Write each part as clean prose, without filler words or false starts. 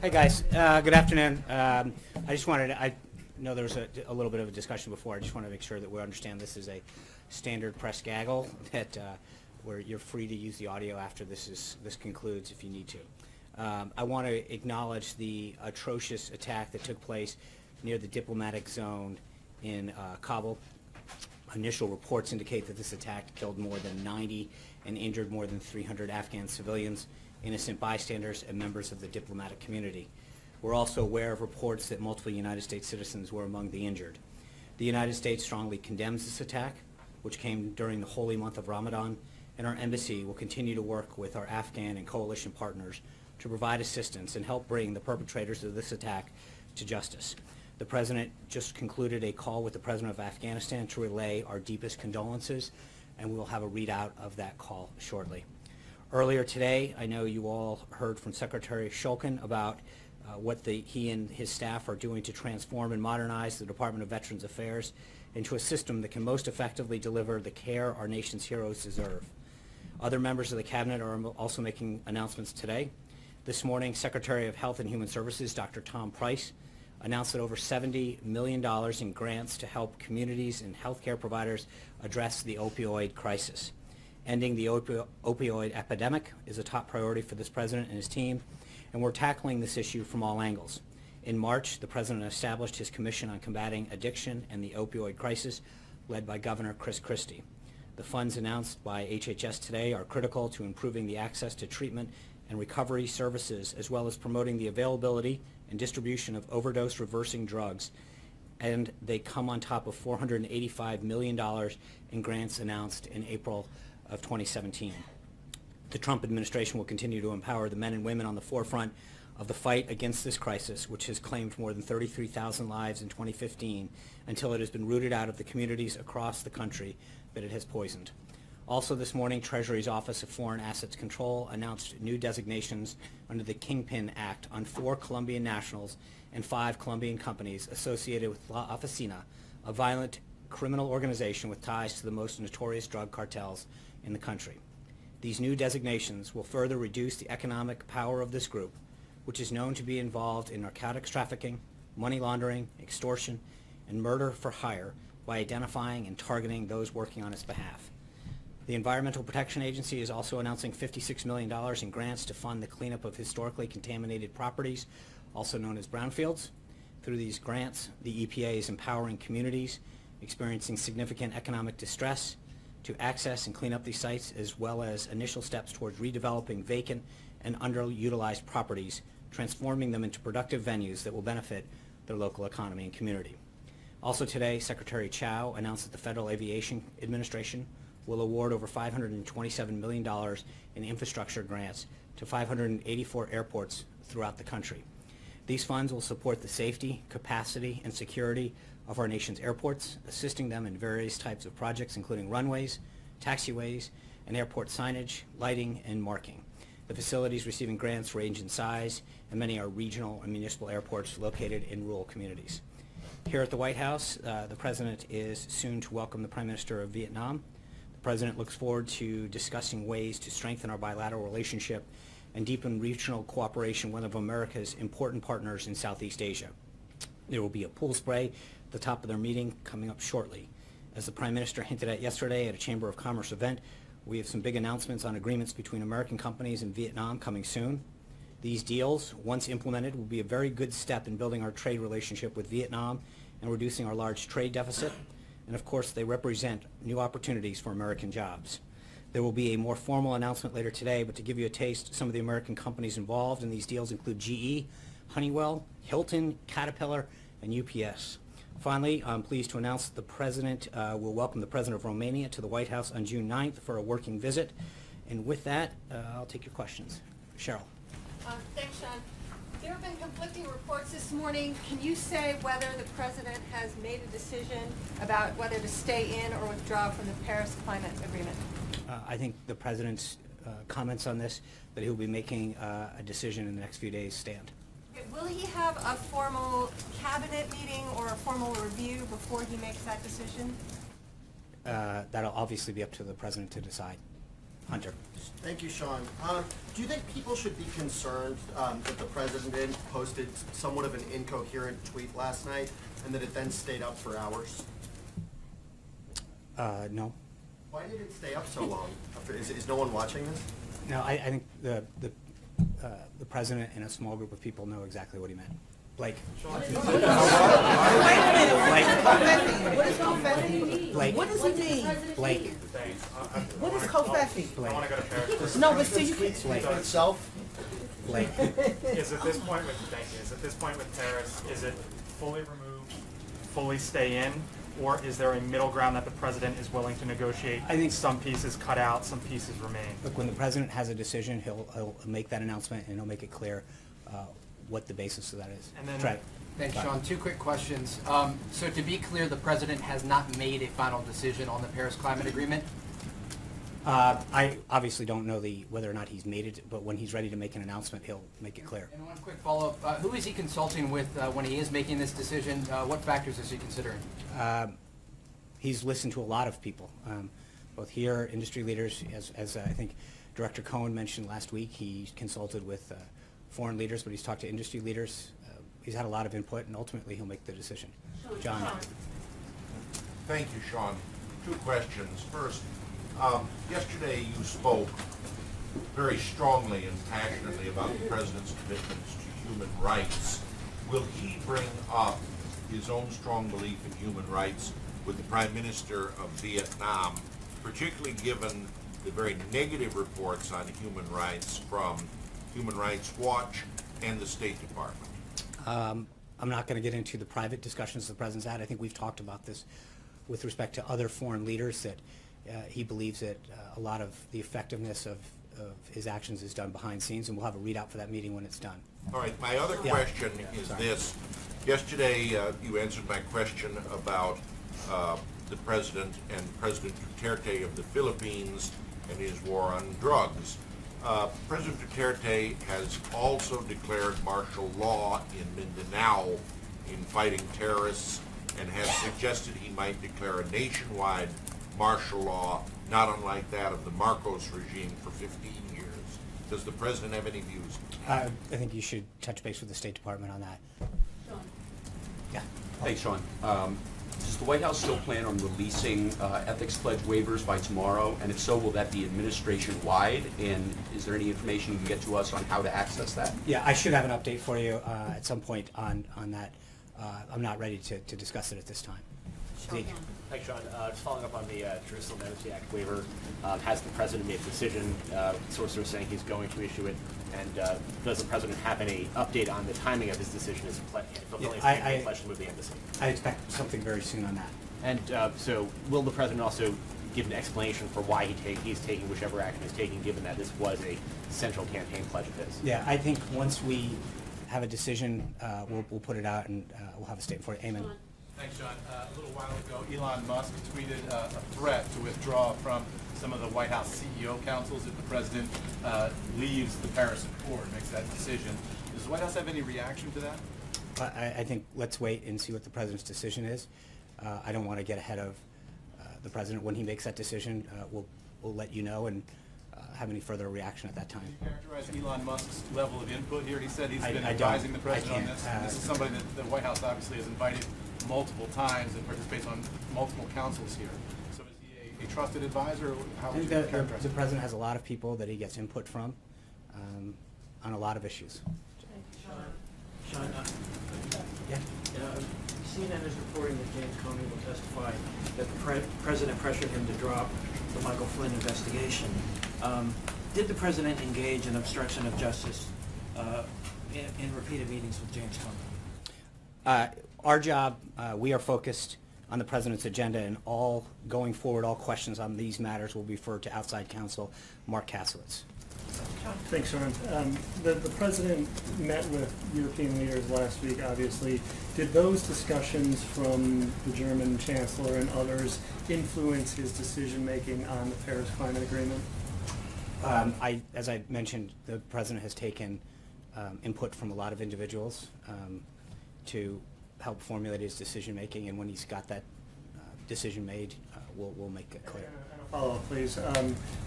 Hey guys, good afternoon. I just wanted to, I know there was a little bit of a discussion before. I just want to make sure that we understand this is a standard press gaggle, that where you're free to use the audio after this concludes if you need to. I want to acknowledge the atrocious attack that took place near the diplomatic zone in Kabul. Initial reports indicate that this attack killed more than 90 and injured more than 300 Afghan civilians, innocent bystanders, and members of the diplomatic community. We're also aware of reports that multiple United States citizens were among the injured. The United States strongly condemns this attack, which came during the holy month of Ramadan, and our embassy will continue to work with our Afghan and coalition partners to provide assistance and help bring the perpetrators of this attack to justice. The President just concluded a call with the President of Afghanistan to relay our deepest condolences, and we will have a readout of that call shortly. Earlier today, I know you all heard from Secretary Shulkin about what he and his staff are doing to transform and modernize the Department of Veterans Affairs into a system that can most effectively deliver the care our nation's heroes deserve. Other members of the Cabinet are also making announcements today. This morning, Secretary of Health and Human Services, Dr. Tom Price, announced that over $70 million in grants to help communities and healthcare providers address the opioid crisis. Ending the opioid epidemic is a top priority for this President and his team, and we're tackling this issue from all angles. In March, the President established his Commission on Combating Addiction and the Opioid Crisis, led by Governor Chris Christie. The funds announced by HHS today are critical to improving the access to treatment and recovery services, as well as promoting the availability and distribution of overdose reversing drugs, and they come on top of $485 million in grants announced in April of 2017. The Trump administration will continue to empower the men and women on the forefront of the fight against this crisis, which has claimed more than 33,000 lives in 2015, until it has been rooted out of the communities across the country that it has poisoned. Also this morning, Treasury's Office of Foreign Assets Control announced new designations under the Kingpin Act on 4 Colombian nationals and 5 Colombian companies associated with La Oficina, a violent criminal organization with ties to the most notorious drug cartels in the country. These new designations will further reduce the economic power of this group, which is known to be involved in narcotics trafficking, money laundering, extortion, and murder for hire, by identifying and targeting those working on its behalf. The Environmental Protection Agency is also announcing $56 million in grants to fund the cleanup of historically contaminated properties, also known as brownfields. Through these grants, the EPA is empowering communities experiencing significant economic distress to access and clean up these sites, as well as initial steps towards redeveloping vacant and underutilized properties, transforming them into productive venues that will benefit their local economy and community. Also today, Secretary Chao announced that the Federal Aviation Administration will award over $527 million in infrastructure grants to 584 airports throughout the country. These funds will support the safety, capacity, and security of our nation's airports, assisting them in various types of projects, including runways, taxiways, and airport signage, lighting, and marking. The facilities receiving grants range in size, and many are regional and municipal airports located in rural communities. Here at the White House, the President is soon to welcome the Prime Minister of Vietnam. The President looks forward to discussing ways to strengthen our bilateral relationship and deepen regional cooperation, one of America's important partners in Southeast Asia. There will be a pool spray at the top of their meeting coming up shortly. As the Prime Minister hinted at yesterday at a Chamber of Commerce event, we have some big announcements on agreements between American companies and Vietnam coming soon. These deals, once implemented, will be a very good step in building our trade relationship with Vietnam and reducing our large trade deficit. And of course, they represent new opportunities for American jobs. There will be a more formal announcement later today, but to give you a taste, some of the American companies involved in these deals include GE, Honeywell, Hilton, Caterpillar, and UPS. Finally, I'm pleased to announce that the President will welcome the President of Romania to the White House on June 9th for a working visit. And with that, I'll take your questions. Cheryl. Thanks, Sean. There have been conflicting reports this morning. Can you say whether the President has made a decision about whether to stay in or withdraw from the Paris Climate Agreement? I think the President's comments on this, that he'll be making a decision in the next few days, stand. Will he have a formal cabinet meeting or a formal review before he makes that decision? That'll obviously be up to the President to decide. Hunter. Thank you, Sean. Do you think people should be concerned that the president posted somewhat of an incoherent tweet last night and that it then stayed up for hours? No. Why did it stay up so long? Is no one watching this? No, I think the president and a small group of people know exactly what he meant. Blake. Wait a minute. What is confetti? Blake. What does it mean? Blake. What is confetti? Blake. No, but see, you can. Blake. Itself? Blake. Is at this point with, thank you, is at this point with Paris, is it fully removed, fully stay in, or is there a middle ground that the president is willing to negotiate? I think- some pieces cut out, some pieces remain. Look, when the president has a decision, he'll make that announcement and he'll make it clear what the basis of that is. And then- Try it. Thanks, Sean. Two quick questions. So to be clear, the president has not made a final decision on the Paris Climate Agreement? I obviously don't know whether or not he's made it, but when he's ready to make an announcement, he'll make it clear. And one quick follow-up. Who is he consulting with when he is making this decision? What factors is he considering? He's listened to a lot of people, both here, industry leaders, as I think Director Cohen mentioned last week. He consulted with foreign leaders, but he's talked to industry leaders. He's had a lot of input, and ultimately he'll make the decision. John. Thank you, Sean. Two questions. First, yesterday you spoke very strongly and passionately about the president's commitments to human rights. Will he bring up his own strong belief in human rights with the Prime Minister of Vietnam, particularly given the very negative reports on human rights from Human Rights Watch and the State Department? I'm not going to get into the private discussions the president's had. I think we've talked about this with respect to other foreign leaders, that he believes that a lot of the effectiveness of his actions is done behind scenes, and we'll have a readout for that meeting when it's done. All right, my other Yeah. question Yeah, is sorry. this. Yesterday, you answered my question about the president and President Duterte of the Philippines and his war on drugs. President Duterte has also declared martial law in Mindanao in fighting terrorists and has suggested he might declare a nationwide martial law, not unlike that of the Marcos regime for 15 years. Does the president have any views? I think you should touch base with the State Department on that. Yeah. Thanks, Sean. Does the White House still plan on releasing ethics pledge waivers by tomorrow? And if so, will that be administration-wide? And is there any information you can get to us on how to access that? Yeah, I should have an update for you at some point on that. I'm not ready to discuss it at this time. Zeke. Thanks, Sean. Just following up on the Jerusalem Amnesty Act waiver, has the president made a decision? Sources are saying he's going to issue it. And does the president have any update on the timing of his decision as fulfilling his campaign pledge to move the embassy? I expect something very soon on that. And so will the president also give an explanation for why he's taking whichever action he's taking, given that this was a central campaign pledge of his? Yeah, I think once we have a decision, we'll put it out and we'll have a statement for you. Amen. Thanks, John. A little while ago, Elon Musk tweeted a threat to withdraw from some of the White House CEO councils if the president leaves the Paris Accord, makes that decision. Does the White House have any reaction to that? I think let's wait and see what the president's decision is. I don't want to get ahead of the president. When he makes that decision, we'll let you know and have any further reaction at that time. Can you characterize Elon Musk's level of input here? He said he's I been don't. advising the I president on can't. this. And this is somebody that the White House obviously has invited multiple times and participates on multiple councils here. So is he a trusted advisor? Or how I would think you that characterize the him? president has a lot of people that he gets input from on a lot of issues. Sean, Yeah. CNN is reporting that James Comey will testify that the president pressured him to drop the Michael Flynn investigation. Did the president engage in obstruction of justice in repeated meetings with James Comey? Our job, we are focused on the president's agenda, and going forward, all questions on these matters will be referred to outside counsel Mark Kasowitz. Thanks, Sean. The president met with European leaders last week, obviously. Did those discussions from the German chancellor and others influence his decision-making on the Paris Climate Agreement? As I mentioned, the president has taken input from a lot of individuals to help formulate his decision-making, and when he's got that decision made, we'll make it clear. And a follow-up, please.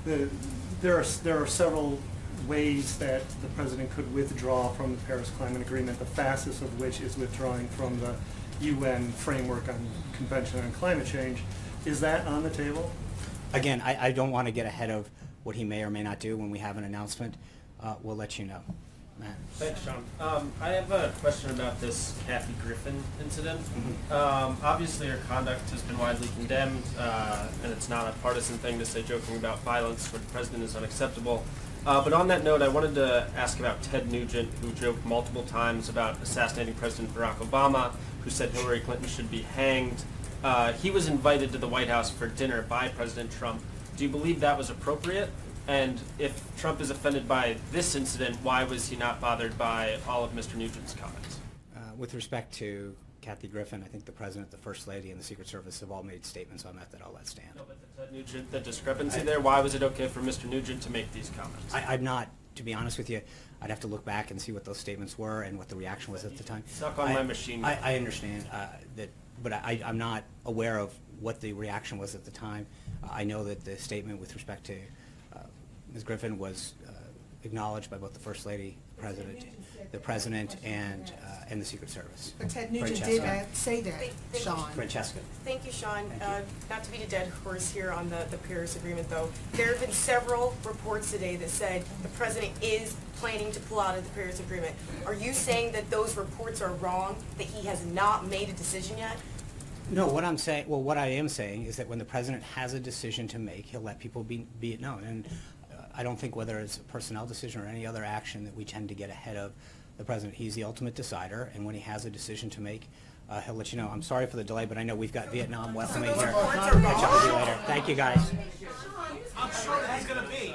There are several ways that the president could withdraw from the Paris Climate Agreement, the fastest of which is withdrawing from the UN Framework on Convention on Climate Change. Is that on the table? Again, I don't want to get ahead of what he may or may not do. When we have an announcement, we'll let you know. Matt? Thanks, Sean. I have a question about this Kathy Griffin incident. Obviously, her conduct has been widely condemned, and it's not a partisan thing to say joking about violence for the president is unacceptable. But on that note, I wanted to ask about Ted Nugent, who joked multiple times about assassinating President Barack Obama, who said Hillary Clinton should be hanged. He was invited to the White House for dinner by President Trump. Do you believe that was appropriate? And if Trump is offended by this incident, why was he not bothered by all of Mr. Nugent's comments? With respect to Kathy Griffin, I think the President, the First Lady, and the Secret Service have all made statements on that I'll let stand. No, but the Ted Nugent, the discrepancy there, why was it okay for Mr. Nugent to make these comments? I'm not, to be honest with you, I'd have to look back and see what those statements were and what the reaction was at the time. Suck on my machine. I understand that, but I'm not aware of what the reaction was at the time. I know that the statement with respect to Ms. Griffin was acknowledged by both the First Lady, the President, and the Secret Service. But Ted Nugent Francesca. did say that, Sean. Francesca. Thank you, Sean. Thank Not to beat a dead horse here on the Paris Agreement, though. There have been several reports today that said the president is planning to pull out of the Paris Agreement. Are you saying that those reports are wrong, that he has not made a decision yet? No, what I am saying is that when the President has a decision to make, he'll let people be it known. And I don't think whether it's a personnel decision or any other action that we tend to get ahead of the President. He's the ultimate decider, and when he has a decision to make, he'll let you know. I'm sorry for the delay, but I know we've got Vietnam welcoming here. Catch up with you later. Thank you, guys. I'm sure that he's going to be.